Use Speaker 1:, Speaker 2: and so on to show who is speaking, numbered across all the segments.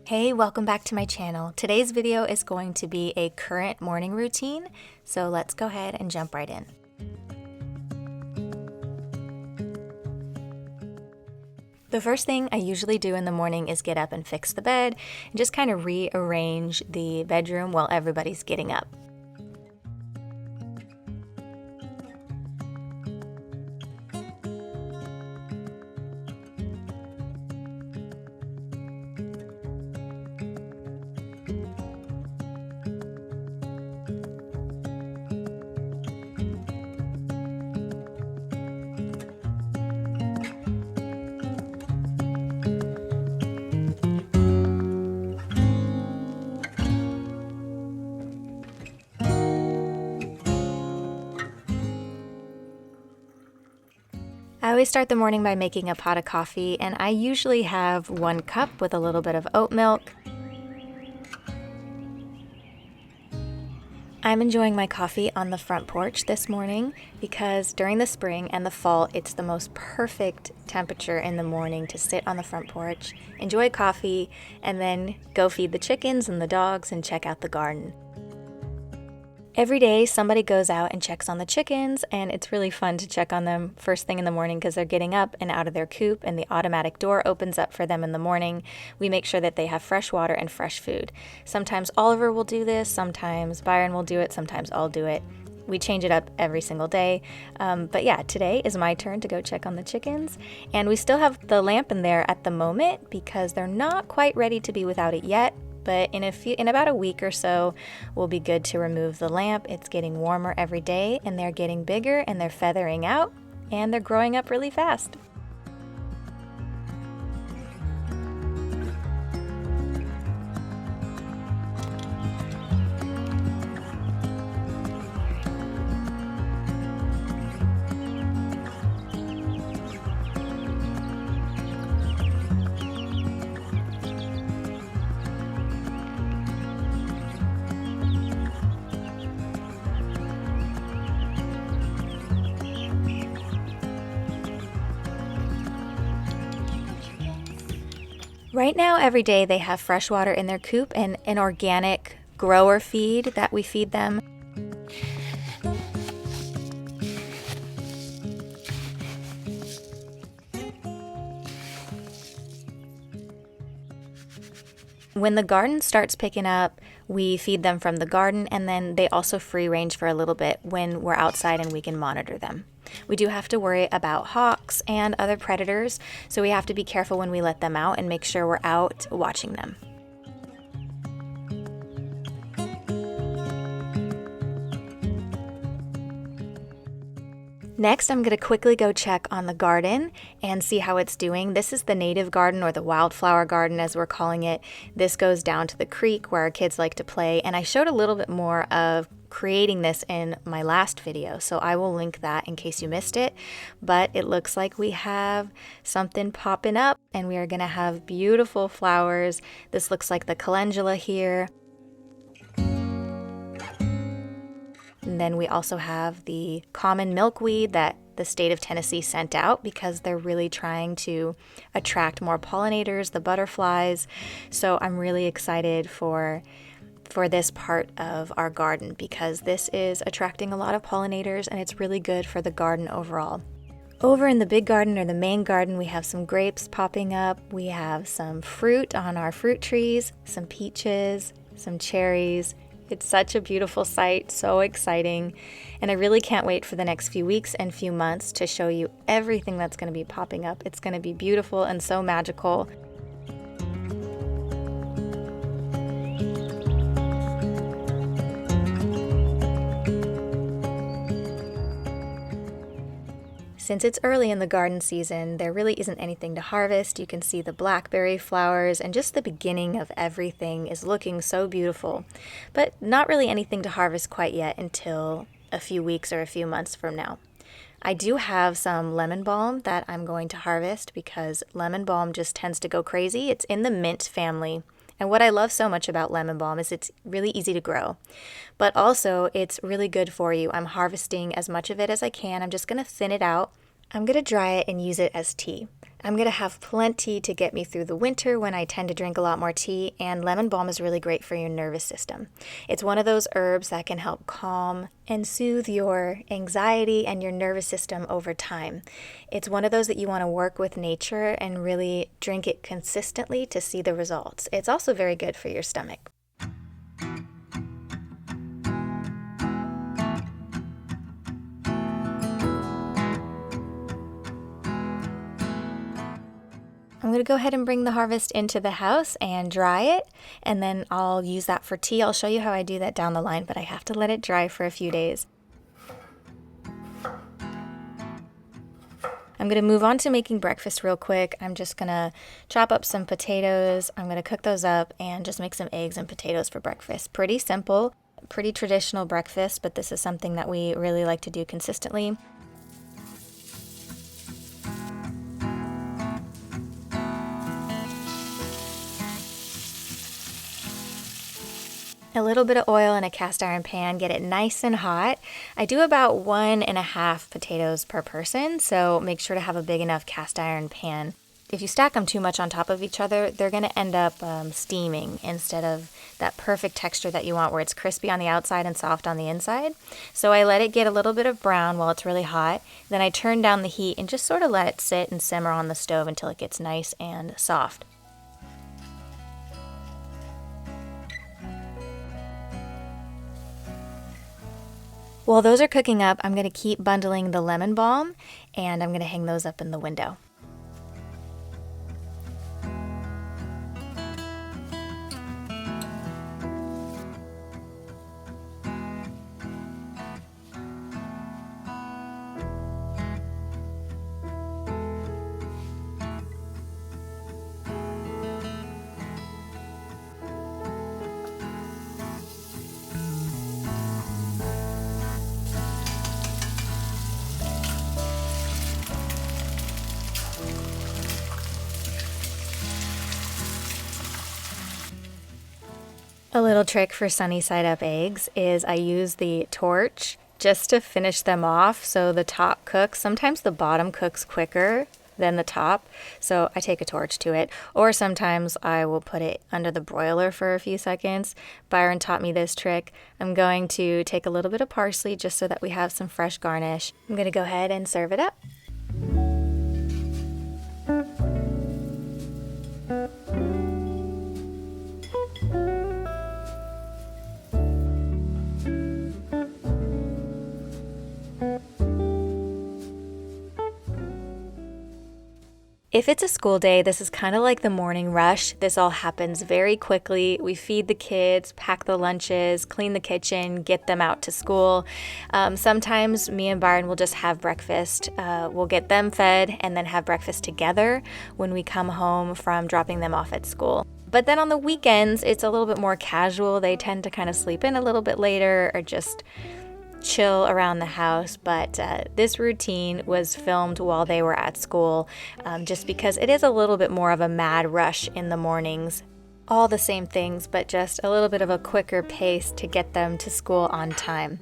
Speaker 1: Hey, welcome back to my channel. Today's video is going to be a current morning routine, so let's go ahead and jump right in. The first thing I usually do in the morning is get up and fix the bed and just kind of rearrange the bedroom while everybody's getting up. I always start the morning by making a pot of coffee, and I usually have 1 cup with a little bit of oat milk. I'm enjoying my coffee on the front porch this morning because during the spring and the fall, it's the most perfect temperature in the morning to sit on the front porch, enjoy coffee, and then go feed the chickens and the dogs and check out the garden. Every day, somebody goes out and checks on the chickens, and it's really fun to check on them first thing in the morning because they're getting up and out of their coop, and the automatic door opens up for them in the morning. We make sure that they have fresh water and fresh food. Sometimes Oliver will do this, sometimes Byron will do it, sometimes I'll do it. We change it up every single day. But yeah, today is my turn to go check on the chickens, and we still have the lamp in there at the moment because they're not quite ready to be without it yet. But in about a week or so, we'll be good to remove the lamp. It's getting warmer every day, and they're getting bigger, and they're feathering out, and they're growing up really fast. Right now, every day they have fresh water in their coop and an organic grower feed that we feed them. When the garden starts picking up, we feed them from the garden, and then they also free range for a little bit when we're outside and we can monitor them. We do have to worry about hawks and other predators, so we have to be careful when we let them out and make sure we're out watching them. Next, I'm going to quickly go check on the garden and see how it's doing. This is the native garden, or the wildflower garden as we're calling it. This goes down to the creek where our kids like to play, and I showed a little bit more of creating this in my last video, so I will link that in case you missed it. But it looks like we have something popping up, and we are going to have beautiful flowers. This looks like the calendula here. And then we also have the common milkweed that the state of Tennessee sent out because they're really trying to attract more pollinators, the butterflies. So I'm really excited for this part of our garden because this is attracting a lot of pollinators, and it's really good for the garden overall. Over in the big garden, or the main garden, we have some grapes popping up. We have some fruit on our fruit trees, some peaches, some cherries. It's such a beautiful sight, so exciting, and I really can't wait for the next few weeks and few months to show you everything that's going to be popping up. It's going to be beautiful and so magical. Since it's early in the garden season, there really isn't anything to harvest. You can see the blackberry flowers, and just the beginning of everything is looking so beautiful. But not really anything to harvest quite yet until a few weeks or a few months from now. I do have some lemon balm that I'm going to harvest because lemon balm just tends to go crazy. It's in the mint family. And what I love so much about lemon balm is it's really easy to grow, but also it's really good for you. I'm harvesting as much of it as I can. I'm just going to thin it out. I'm going to dry it and use it as tea. I'm going to have plenty to get me through the winter when I tend to drink a lot more tea, and lemon balm is really great for your nervous system. It's one of those herbs that can help calm and soothe your anxiety and your nervous system over time. It's one of those that you want to work with nature and really drink it consistently to see the results. It's also very good for your stomach. I'm going to go ahead and bring the harvest into the house and dry it, and then I'll use that for tea. I'll show you how I do that down the line, but I have to let it dry for a few days. I'm going to move on to making breakfast real quick. I'm just going to chop up some potatoes. I'm going to cook those up and just make some eggs and potatoes for breakfast. Pretty simple, pretty traditional breakfast, but this is something that we really like to do consistently. A little bit of oil in a cast iron pan, get it nice and hot. I do about 1.5 potatoes per person, so make sure to have a big enough cast iron pan. If you stack them too much on top of each other, they're going to end up steaming instead of that perfect texture that you want where it's crispy on the outside and soft on the inside. So I let it get a little bit of brown while it's really hot. Then I turn down the heat and just sort of let it sit and simmer on the stove until it gets nice and soft. While those are cooking up, I'm going to keep bundling the lemon balm, and I'm going to hang those up in the window. A little trick for sunny side up eggs is I use the torch just to finish them off so the top cooks. Sometimes the bottom cooks quicker than the top, so I take a torch to it. Or sometimes I will put it under the broiler for a few seconds. Byron taught me this trick. I'm going to take a little bit of parsley just so that we have some fresh garnish. I'm going to go ahead and serve it up. If it's a school day, this is kind of like the morning rush. This all happens very quickly. We feed the kids, pack the lunches, clean the kitchen, get them out to school. Sometimes me and Byron will just have breakfast. We'll get them fed and then have breakfast together when we come home from dropping them off at school. But then on the weekends, it's a little bit more casual. They tend to kind of sleep in a little bit later or just chill around the house, but this routine was filmed while they were at school, just because it is a little bit more of a mad rush in the mornings. All the same things, but just a little bit of a quicker pace to get them to school on time.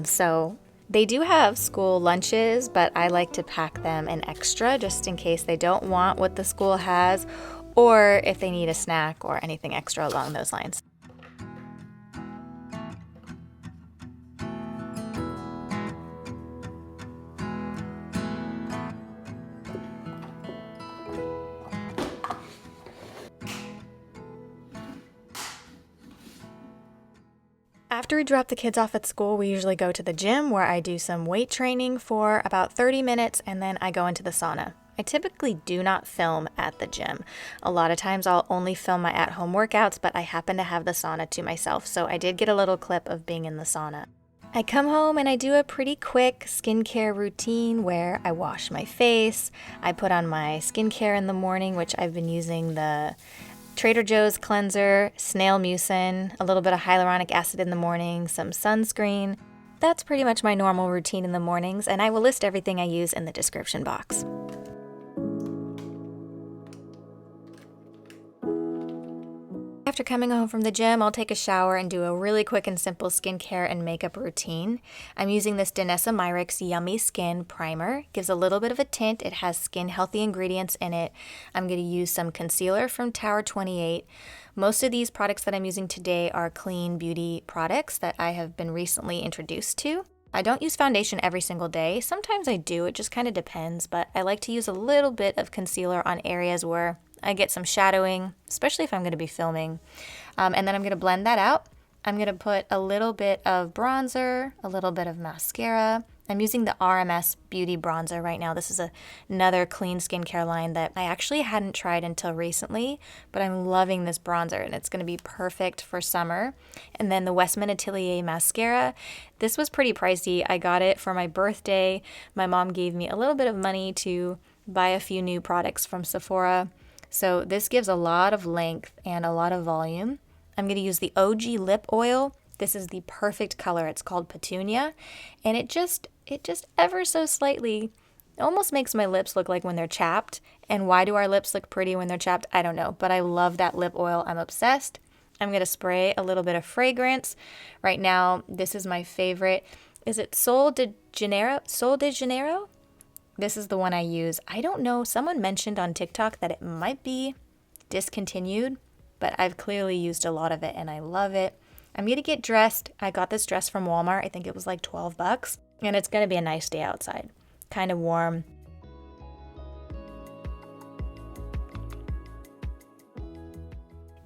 Speaker 1: So they do have school lunches, but I like to pack them an extra just in case they don't want what the school has, or if they need a snack or anything extra along those lines. After we drop the kids off at school, we usually go to the gym where I do some weight training for about 30 minutes and then I go into the sauna. I typically do not film at the gym. A lot of times I'll only film my at-home workouts, but I happen to have the sauna to myself, so I did get a little clip of being in the sauna. I come home and I do a pretty quick skincare routine where I wash my face, I put on my skincare in the morning, which I've been using the Trader Joe's cleanser, snail mucin, a little bit of hyaluronic acid in the morning, some sunscreen. That's pretty much my normal routine in the mornings, and I will list everything I use in the description box. after coming home from the gym, I'll take a shower and do a really quick and simple skincare and makeup routine. I'm using this Danessa Myricks Yummy Skin Primer. Gives a little bit of a tint. It has skin healthy ingredients in it. I'm going to use some concealer from Tower 28. Most of these products that I'm using today are clean beauty products that I have been recently introduced to. I don't use foundation every single day. Sometimes I do, it just kind of depends, but I like to use a little bit of concealer on areas where I get some shadowing, especially if I'm going to be filming. And then I'm going to blend that out. I'm going to put a little bit of bronzer, a little bit of mascara. I'm using the RMS Beauty Bronzer right now. This is another clean skincare line that I actually hadn't tried until recently, but I'm loving this bronzer and it's going to be perfect for summer. And then the Westman Atelier Mascara. This was pretty pricey. I got it for my birthday. My mom gave me a little bit of money to buy a few new products from Sephora. So this gives a lot of length and a lot of volume. I'm going to use the OGEE Lip Oil. This is the perfect color. It's called Petuna, and it just ever so slightly almost makes my lips look like when they're chapped. And why do our lips look pretty when they're chapped? I don't know, but I love that lip oil. I'm obsessed. I'm going to spray a little bit of fragrance. Right now, this is my favorite. Is it Sol de Janeiro? Sol de Janeiro? This is the one I use. I don't know. Someone mentioned on TikTok that it might be discontinued, but I've clearly used a lot of it and I love it. I'm going to get dressed. I got this dress from Walmart. I think it was like $12. And it's going to be a nice day outside. Kind of warm.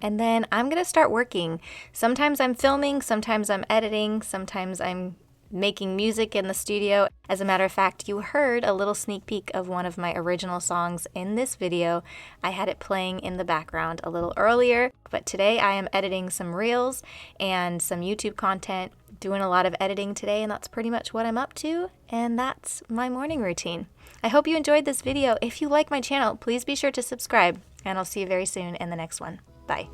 Speaker 1: And then I'm going to start working. Sometimes I'm filming, sometimes I'm editing, sometimes I'm making music in the studio. As a matter of fact, you heard a little sneak peek of one of my original songs in this video. I had it playing in the background a little earlier, but today I am editing some reels and some YouTube content, doing a lot of editing today, and that's pretty much what I'm up to, and that's my morning routine. I hope you enjoyed this video. If you like my channel, please be sure to subscribe, and I'll see you very soon in the next one. Bye.